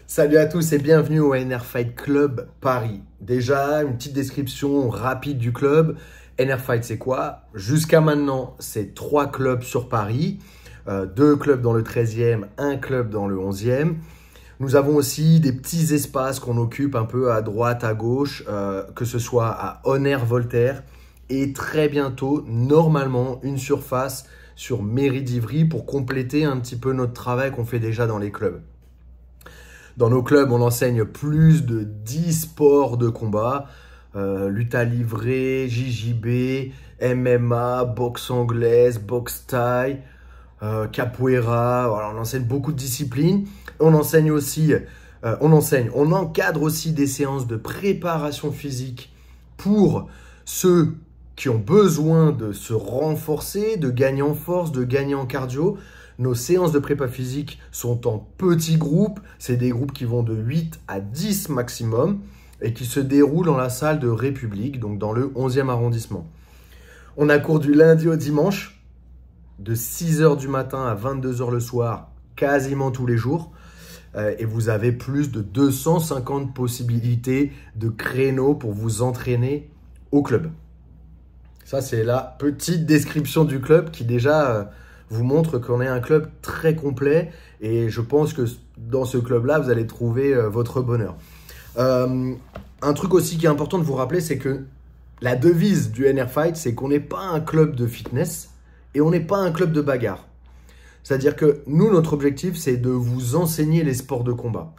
Salut à tous et bienvenue au NR Fight Club Paris. Déjà, une petite description rapide du club. NR Fight, c'est quoi? Jusqu'à maintenant, c'est 3 clubs sur Paris, 2 clubs dans le 13e, 1 club dans le 11e. Nous avons aussi des petits espaces qu'on occupe un peu à droite, à gauche, que ce soit à Onner-Voltaire et très bientôt, normalement, une surface sur Mairie d'Ivry pour compléter un petit peu notre travail qu'on fait déjà dans les clubs. Dans nos clubs, on enseigne plus de 10 sports de combat, lutte à livrer, JJB, MMA, boxe anglaise, boxe thaï, capoeira. Voilà, on enseigne beaucoup de disciplines. On enseigne aussi, on encadre aussi des séances de préparation physique pour ceux qui ont besoin de se renforcer, de gagner en force, de gagner en cardio. Nos séances de prépa physique sont en petits groupes. C'est des groupes qui vont de 8 à 10 maximum et qui se déroulent dans la salle de République, donc dans le 11e arrondissement. On a cours du lundi au dimanche, de 6 h du matin à 22 h le soir, quasiment tous les jours. Et vous avez plus de 250 possibilités de créneaux pour vous entraîner au club. Ça, c'est la petite description du club qui déjà vous montre qu'on est un club très complet. Et je pense que dans ce club-là, vous allez trouver votre bonheur. Un truc aussi qui est important de vous rappeler, c'est que la devise du NR Fight, c'est qu'on n'est pas un club de fitness et on n'est pas un club de bagarre. C'est-à-dire que nous, notre objectif, c'est de vous enseigner les sports de combat.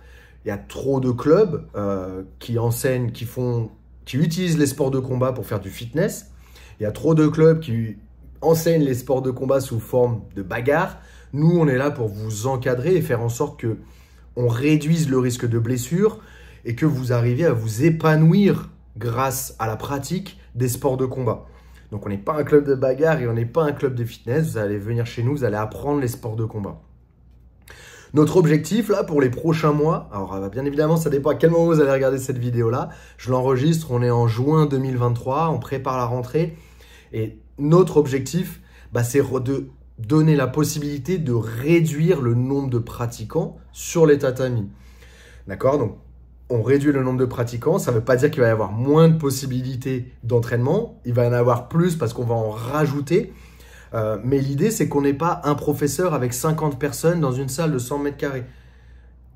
Il y a trop de clubs qui enseignent, qui utilisent les sports de combat pour faire du fitness. Il y a trop de clubs qui enseignent les sports de combat sous forme de bagarre. Nous, on est là pour vous encadrer et faire en sorte que on réduise le risque de blessure et que vous arriviez à vous épanouir grâce à la pratique des sports de combat. Donc, on n'est pas un club de bagarre et on n'est pas un club de fitness. Vous allez venir chez nous, vous allez apprendre les sports de combat. Notre objectif, là, pour les prochains mois, alors bien évidemment, ça dépend à quel moment vous allez regarder cette vidéo-là. Je l'enregistre, on est en juin 2023, on prépare la rentrée. Et notre objectif, c'est de donner la possibilité de réduire le nombre de pratiquants sur les tatamis. D'accord? Donc, on réduit le nombre de pratiquants. Ça ne veut pas dire qu'il va y avoir moins de possibilités d'entraînement. Il va y en avoir plus parce qu'on va en rajouter. Mais l'idée, c'est qu'on n'ait pas un professeur avec 50 personnes dans une salle de 100 mètres carrés.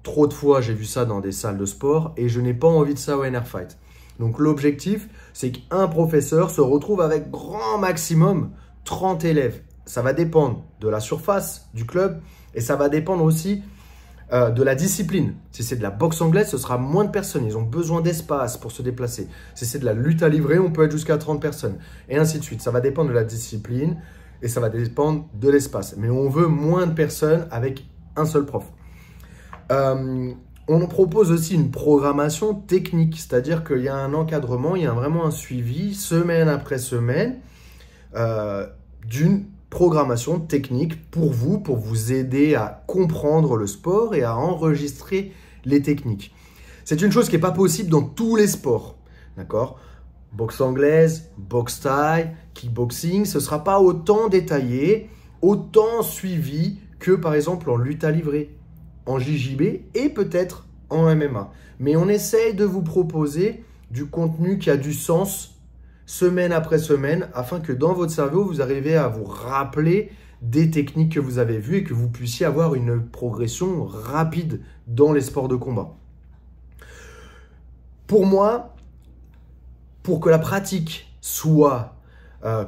Trop de fois, j'ai vu ça dans des salles de sport et je n'ai pas envie de ça au NR Fight. Donc, l'objectif, c'est qu'un professeur se retrouve avec grand maximum 30 élèves. Ça va dépendre de la surface du club et ça va dépendre aussi de la discipline. Si c'est de la boxe anglaise, ce sera moins de personnes. Ils ont besoin d'espace pour se déplacer. Si c'est de la lutte à livrer, on peut être jusqu'à 30 personnes. Et ainsi de suite. Ça va dépendre de la discipline et ça va dépendre de l'espace. Mais on veut moins de personnes avec un seul prof. On propose aussi une programmation technique, c'est-à-dire qu'il y a un encadrement, il y a vraiment un suivi semaine après semaine d'une programmation technique pour vous aider à comprendre le sport et à enregistrer les techniques. C'est une chose qui n'est pas possible dans tous les sports, d'accord? Boxe anglaise, boxe thaï, kickboxing, ce ne sera pas autant détaillé, autant suivi que par exemple en lutte à livrer, en JJB et peut-être en MMA. Mais on essaye de vous proposer du contenu qui a du sens semaine après semaine afin que dans votre cerveau, vous arriviez à vous rappeler des techniques que vous avez vues et que vous puissiez avoir une progression rapide dans les sports de combat. Pour moi, pour que la pratique soit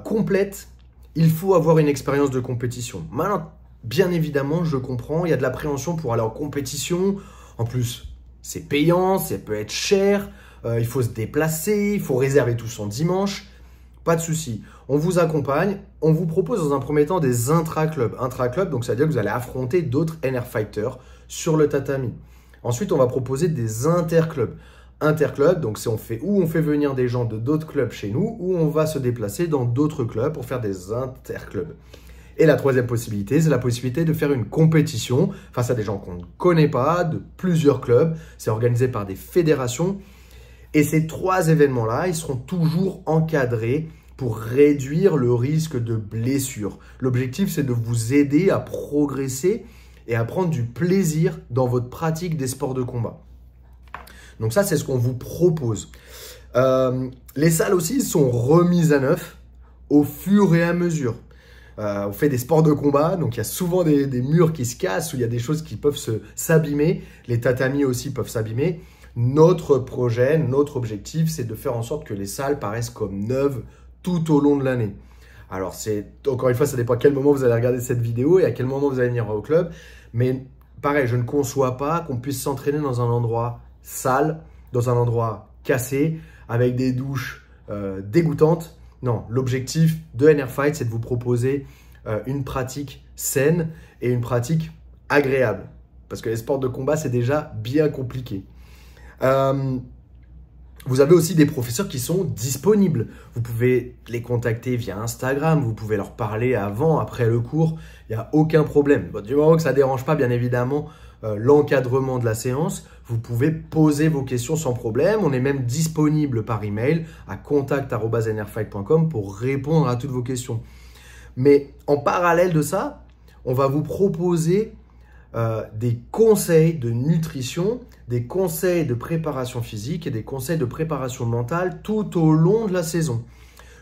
complète, il faut avoir une expérience de compétition. Maintenant, bien évidemment, je comprends, il y a de l'appréhension pour aller en compétition. En plus, c'est payant, ça peut être cher, il faut se déplacer, il faut réserver tout son dimanche. Pas de souci. On vous accompagne, on vous propose dans un premier temps des intra-clubs. Intra-clubs, donc ça veut dire que vous allez affronter d'autres NR Fighters sur le tatami. Ensuite, on va proposer des interclubs. Interclubs, donc c'est on fait venir des gens de d'autres clubs chez nous ou on va se déplacer dans d'autres clubs pour faire des interclubs. Et la troisième possibilité, c'est la possibilité de faire une compétition face à des gens qu'on ne connaît pas, de plusieurs clubs. C'est organisé par des fédérations. Et ces 3 événements-là, ils seront toujours encadrés pour réduire le risque de blessure. L'objectif, c'est de vous aider à progresser et à prendre du plaisir dans votre pratique des sports de combat. Donc ça, c'est ce qu'on vous propose. Les salles aussi sont remises à neuf au fur et à mesure. On fait des sports de combat, donc il y a souvent des murs qui se cassent ou il y a des choses qui peuvent s'abîmer. Les tatamis aussi peuvent s'abîmer. Notre projet, notre objectif, c'est de faire en sorte que les salles paraissent comme neuves tout au long de l'année. Alors, encore une fois, ça dépend à quel moment vous allez regarder cette vidéo et à quel moment vous allez venir au club. Mais pareil, je ne conçois pas qu'on puisse s'entraîner dans un endroit sale, dans un endroit cassé, avec des douches dégoûtantes. Non, l'objectif de NRfight, c'est de vous proposer une pratique saine et une pratique agréable. Parce que les sports de combat, c'est déjà bien compliqué. Vous avez aussi des professeurs qui sont disponibles. Vous pouvez les contacter via Instagram, vous pouvez leur parler avant, après le cours, il n'y a aucun problème. Bon, du moment que ça ne dérange pas, bien évidemment, l'encadrement de la séance, vous pouvez poser vos questions sans problème. On est même disponible par email à contact@nrfight.com pour répondre à toutes vos questions. Mais en parallèle de ça, on va vous proposer des conseils de nutrition, des conseils de préparation physique et des conseils de préparation mentale tout au long de la saison.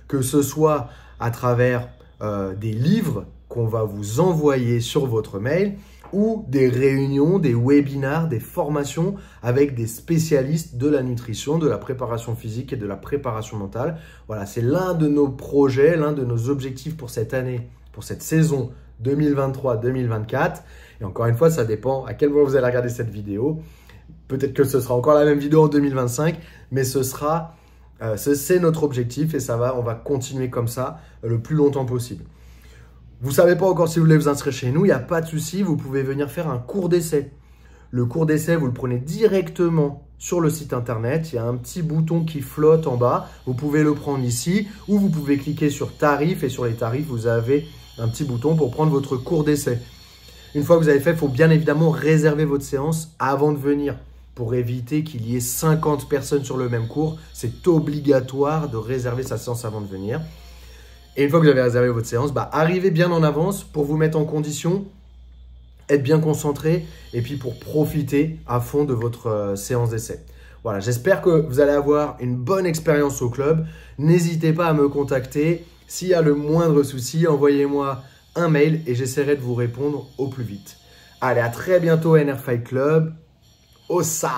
Que ce soit à travers des livres qu'on va vous envoyer sur votre mail ou des réunions, des webinars, des formations avec des spécialistes de la nutrition, de la préparation physique et de la préparation mentale. Voilà, c'est l'un de nos projets, l'un de nos objectifs pour cette année, pour cette saison 2023-2024. Et encore une fois, ça dépend à quel moment vous allez regarder cette vidéo. Peut-être que ce sera encore la même vidéo en 2025, mais c'est notre objectif et on va continuer comme ça le plus longtemps possible. Vous ne savez pas encore si vous voulez vous inscrire chez nous, il n'y a pas de souci, vous pouvez venir faire un cours d'essai. Le cours d'essai, vous le prenez directement sur le site internet. Il y a un petit bouton qui flotte en bas. Vous pouvez le prendre ici ou vous pouvez cliquer sur tarifs et sur les tarifs, vous avez un petit bouton pour prendre votre cours d'essai. Une fois que vous avez fait, il faut bien évidemment réserver votre séance avant de venir pour éviter qu'il y ait 50 personnes sur le même cours. C'est obligatoire de réserver sa séance avant de venir. Et une fois que vous avez réservé votre séance, arrivez bien en avance pour vous mettre en condition, être bien concentré et puis pour profiter à fond de votre séance d'essai. Voilà, j'espère que vous allez avoir une bonne expérience au club. N'hésitez pas à me contacter. S'il y a le moindre souci, envoyez-moi un mail et j'essaierai de vous répondre au plus vite. Allez, à très bientôt NRfight Club. Ossa!